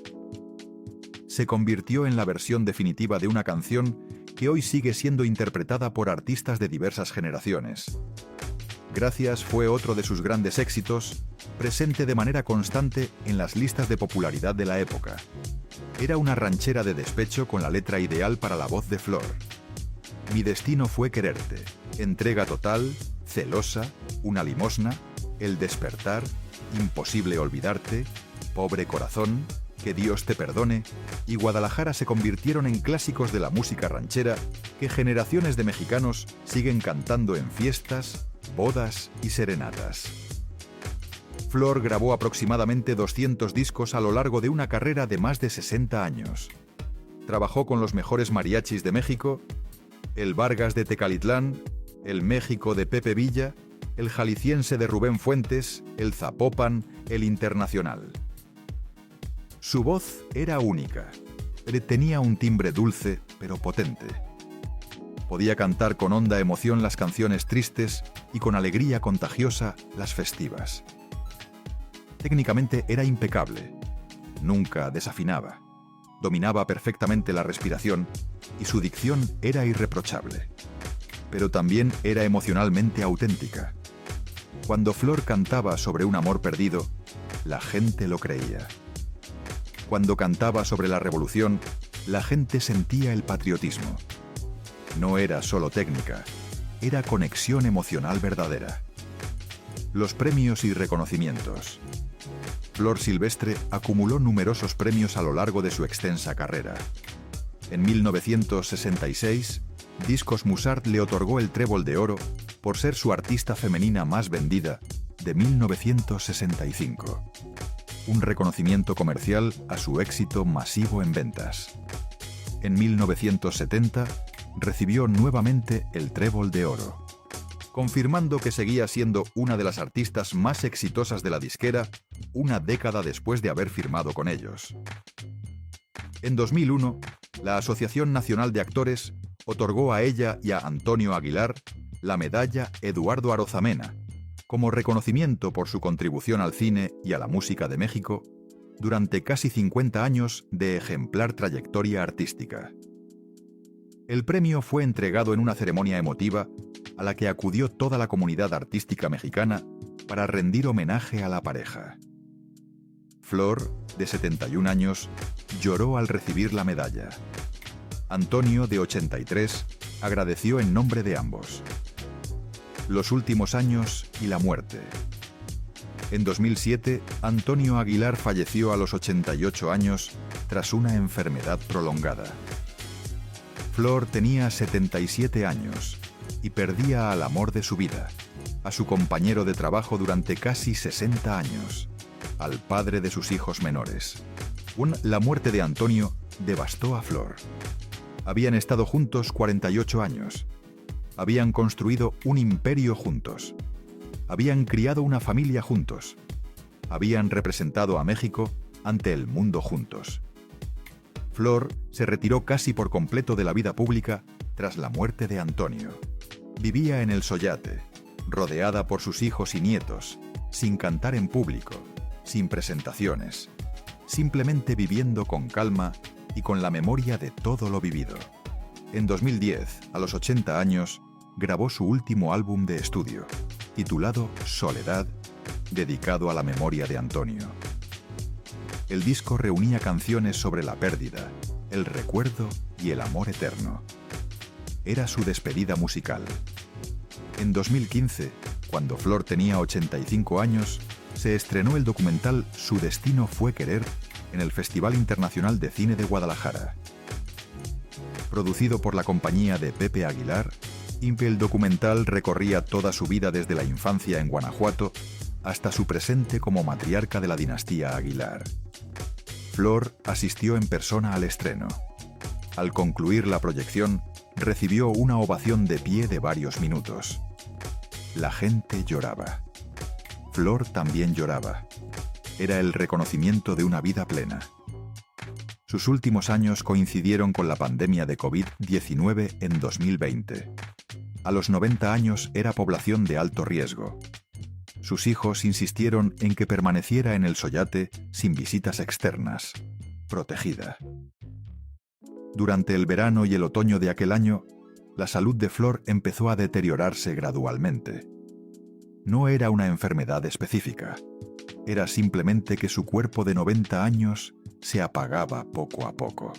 S1: Se convirtió en la versión definitiva de una canción que hoy sigue siendo interpretada por artistas de diversas generaciones. Gracias fue otro de sus grandes éxitos, presente de manera constante en las listas de popularidad de la época. Era una ranchera de despecho con la letra ideal para la voz de Flor. Mi destino fue quererte, Entrega total, Celosa, Una limosna, El despertar, Imposible olvidarte, Pobre corazón, Que Dios te perdone y Guadalajara se convirtieron en clásicos de la música ranchera que generaciones de mexicanos siguen cantando en fiestas, bodas y serenatas. Flor grabó aproximadamente 200 discos a lo largo de una carrera de más de 60 años. Trabajó con los mejores mariachis de México, el Vargas de Tecalitlán, el México de Pepe Villa, el Jalisciense de Rubén Fuentes, el Zapopan, el Internacional. Su voz era única. Tenía un timbre dulce, pero potente. Podía cantar con honda emoción las canciones tristes y con alegría contagiosa las festivas. Técnicamente era impecable. Nunca desafinaba. Dominaba perfectamente la respiración y su dicción era irreprochable. Pero también era emocionalmente auténtica. Cuando Flor cantaba sobre un amor perdido, la gente lo creía. Cuando cantaba sobre la revolución, la gente sentía el patriotismo. No era solo técnica, era conexión emocional verdadera. Los premios y reconocimientos. Flor Silvestre acumuló numerosos premios a lo largo de su extensa carrera. En 1966, Discos Musart le otorgó el Trébol de Oro por ser su artista femenina más vendida de 1965. Un reconocimiento comercial a su éxito masivo en ventas. En 1970, recibió nuevamente el Trébol de Oro, confirmando que seguía siendo una de las artistas más exitosas de la disquera una década después de haber firmado con ellos. En 2001, la Asociación Nacional de Actores otorgó a ella y a Antonio Aguilar la medalla Eduardo Arozamena, como reconocimiento por su contribución al cine y a la música de México durante casi 50 años de ejemplar trayectoria artística. El premio fue entregado en una ceremonia emotiva a la que acudió toda la comunidad artística mexicana para rendir homenaje a la pareja. Flor, de 71 años, lloró al recibir la medalla. Antonio, de 83, agradeció en nombre de ambos. Los últimos años y la muerte. En 2007, Antonio Aguilar falleció a los 88 años tras una enfermedad prolongada. Flor tenía 77 años y perdía al amor de su vida, a su compañero de trabajo durante casi 60 años, al padre de sus hijos menores. La muerte de Antonio devastó a Flor. Habían estado juntos 48 años. Habían construido un imperio juntos. Habían criado una familia juntos. Habían representado a México ante el mundo juntos. Flor se retiró casi por completo de la vida pública tras la muerte de Antonio. Vivía en el Soyate, rodeada por sus hijos y nietos, sin cantar en público, sin presentaciones, simplemente viviendo con calma y con la memoria de todo lo vivido. En 2010, a los 80 años, grabó su último álbum de estudio, titulado Soledad, dedicado a la memoria de Antonio. El disco reunía canciones sobre la pérdida, el recuerdo y el amor eterno. Era su despedida musical. En 2015, cuando Flor tenía 85 años, se estrenó el documental Su destino fue querer en el Festival Internacional de Cine de Guadalajara. Producido por la compañía de Pepe Aguilar, el documental recorría toda su vida desde la infancia en Guanajuato hasta su presente como matriarca de la dinastía Aguilar. Flor asistió en persona al estreno. Al concluir la proyección, recibió una ovación de pie de varios minutos. La gente lloraba. Flor también lloraba. Era el reconocimiento de una vida plena. Sus últimos años coincidieron con la pandemia de COVID-19 en 2020. A los 90 años era población de alto riesgo. Sus hijos insistieron en que permaneciera en el Soyate sin visitas externas, protegida. Durante el verano y el otoño de aquel año, la salud de Flor empezó a deteriorarse gradualmente. No era una enfermedad específica. Era simplemente que su cuerpo de 90 años se apagaba poco a poco.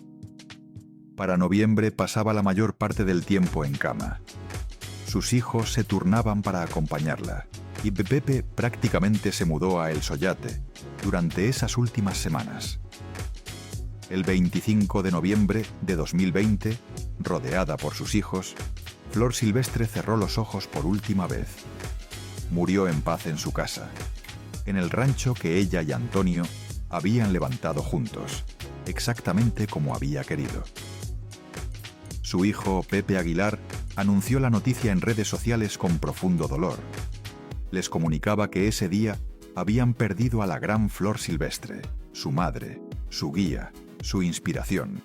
S1: Para noviembre pasaba la mayor parte del tiempo en cama. Sus hijos se turnaban para acompañarla, y Pepe prácticamente se mudó a El Soyate durante esas últimas semanas. El 25 de noviembre de 2020, rodeada por sus hijos, Flor Silvestre cerró los ojos por última vez. Murió en paz en su casa, en el rancho que ella y Antonio habían levantado juntos, exactamente como había querido. Su hijo, Pepe Aguilar, anunció la noticia en redes sociales con profundo dolor. Les comunicaba que ese día habían perdido a la gran Flor Silvestre, su madre, su guía, su inspiración,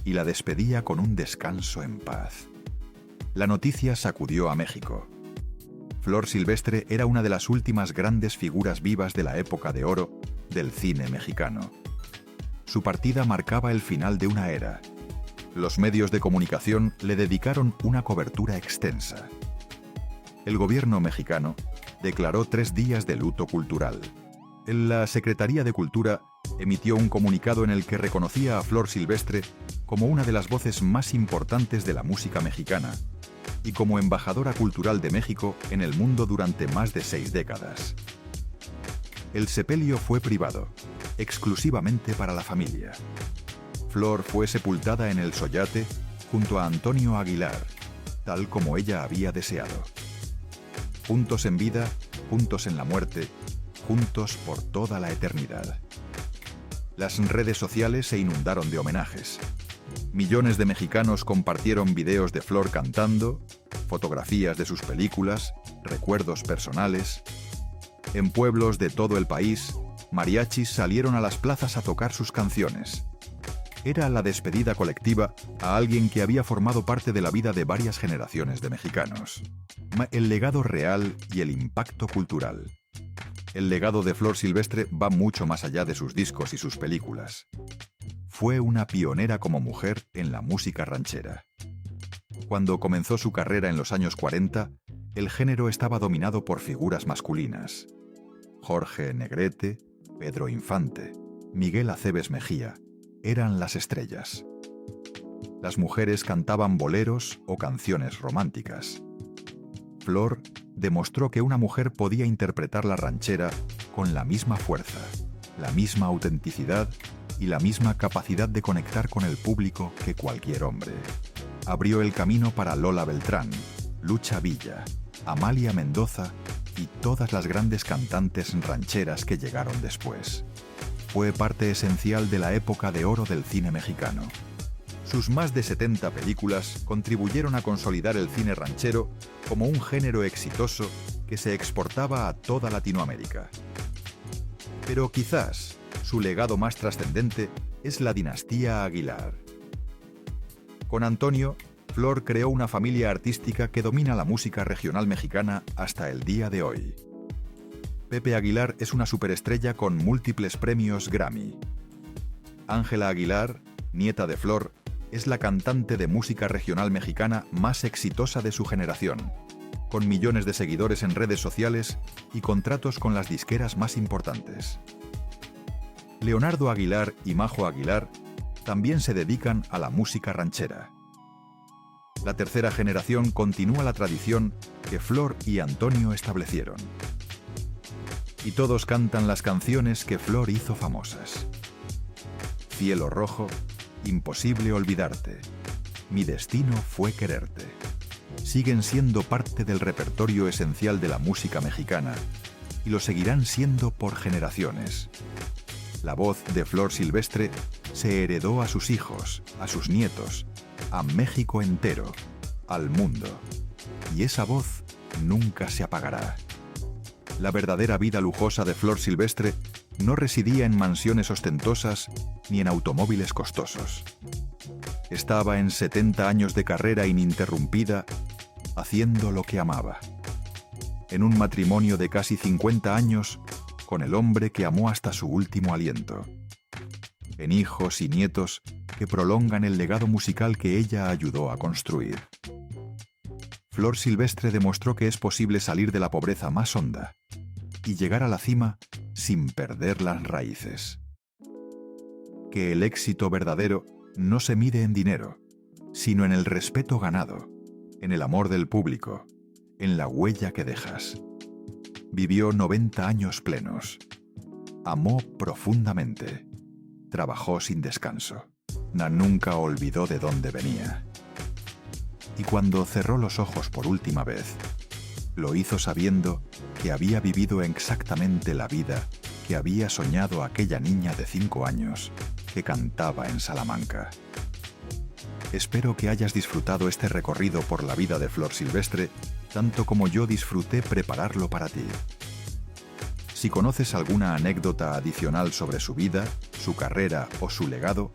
S1: y la despedía con un descanso en paz. La noticia sacudió a México. Flor Silvestre era una de las últimas grandes figuras vivas de la época de oro del cine mexicano. Su partida marcaba el final de una era. Los medios de comunicación le dedicaron una cobertura extensa. El gobierno mexicano declaró 3 días de luto cultural. La Secretaría de Cultura emitió un comunicado en el que reconocía a Flor Silvestre como una de las voces más importantes de la música mexicana y como embajadora cultural de México en el mundo durante más de 6 décadas. El sepelio fue privado, exclusivamente para la familia. Flor fue sepultada en el Soyate junto a Antonio Aguilar, tal como ella había deseado. Juntos en vida, juntos en la muerte, juntos por toda la eternidad. Las redes sociales se inundaron de homenajes. Millones de mexicanos compartieron videos de Flor cantando, fotografías de sus películas, recuerdos personales. En pueblos de todo el país, mariachis salieron a las plazas a tocar sus canciones. Era la despedida colectiva a alguien que había formado parte de la vida de varias generaciones de mexicanos. El legado real y el impacto cultural. El legado de Flor Silvestre va mucho más allá de sus discos y sus películas. Fue una pionera como mujer en la música ranchera. Cuando comenzó su carrera en los años 40, el género estaba dominado por figuras masculinas. Jorge Negrete, Pedro Infante, Miguel Aceves Mejía, eran las estrellas. Las mujeres cantaban boleros o canciones románticas. Flor demostró que una mujer podía interpretar la ranchera con la misma fuerza, la misma autenticidad y la misma capacidad de conectar con el público que cualquier hombre. Abrió el camino para Lola Beltrán, Lucha Villa, Amalia Mendoza y todas las grandes cantantes rancheras que llegaron después. Fue parte esencial de la época de oro del cine mexicano. Sus más de 70 películas contribuyeron a consolidar el cine ranchero como un género exitoso que se exportaba a toda Latinoamérica. Pero quizás su legado más trascendente es la dinastía Aguilar. Con Antonio, Flor creó una familia artística que domina la música regional mexicana hasta el día de hoy. Pepe Aguilar es una superestrella con múltiples premios Grammy. Ángela Aguilar, nieta de Flor, es la cantante de música regional mexicana más exitosa de su generación, con millones de seguidores en redes sociales y contratos con las disqueras más importantes. Leonardo Aguilar y Majo Aguilar también se dedican a la música ranchera. La tercera generación continúa la tradición que Flor y Antonio establecieron. Y todos cantan las canciones que Flor hizo famosas. Cielo rojo, Imposible olvidarte, Mi destino fue quererte. Siguen siendo parte del repertorio esencial de la música mexicana y lo seguirán siendo por generaciones. La voz de Flor Silvestre se heredó a sus hijos, a sus nietos, a México entero, al mundo. Y esa voz nunca se apagará. La verdadera vida lujosa de Flor Silvestre no residía en mansiones ostentosas ni en automóviles costosos. Estaba en 70 años de carrera ininterrumpida, haciendo lo que amaba. En un matrimonio de casi 50 años con el hombre que amó hasta su último aliento. En hijos y nietos que prolongan el legado musical que ella ayudó a construir. Flor Silvestre demostró que es posible salir de la pobreza más honda y llegar a la cima sin perder las raíces. Que el éxito verdadero no se mide en dinero, sino en el respeto ganado, en el amor del público, en la huella que dejas. Vivió 90 años plenos. Amó profundamente. Trabajó sin descanso. Nunca olvidó de dónde venía. Y cuando cerró los ojos por última vez, lo hizo sabiendo que había vivido exactamente la vida que había soñado aquella niña de 5 años que cantaba en Salamanca. Espero que hayas disfrutado este recorrido por la vida de Flor Silvestre tanto como yo disfruté prepararlo para ti. Si conoces alguna anécdota adicional sobre su vida, su carrera o su legado,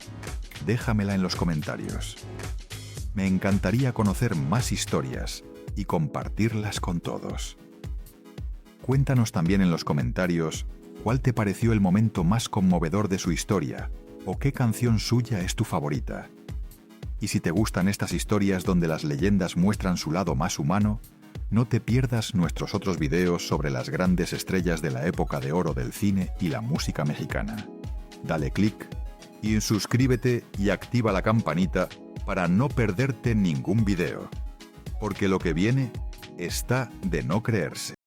S1: déjamela en los comentarios. Me encantaría conocer más historias y compartirlas con todos. Cuéntanos también en los comentarios cuál te pareció el momento más conmovedor de su historia o qué canción suya es tu favorita. Y si te gustan estas historias donde las leyendas muestran su lado más humano, no te pierdas nuestros otros videos sobre las grandes estrellas de la época de oro del cine y la música mexicana. Dale click y suscríbete y activa la campanita para no perderte ningún video, porque lo que viene está de no creerse.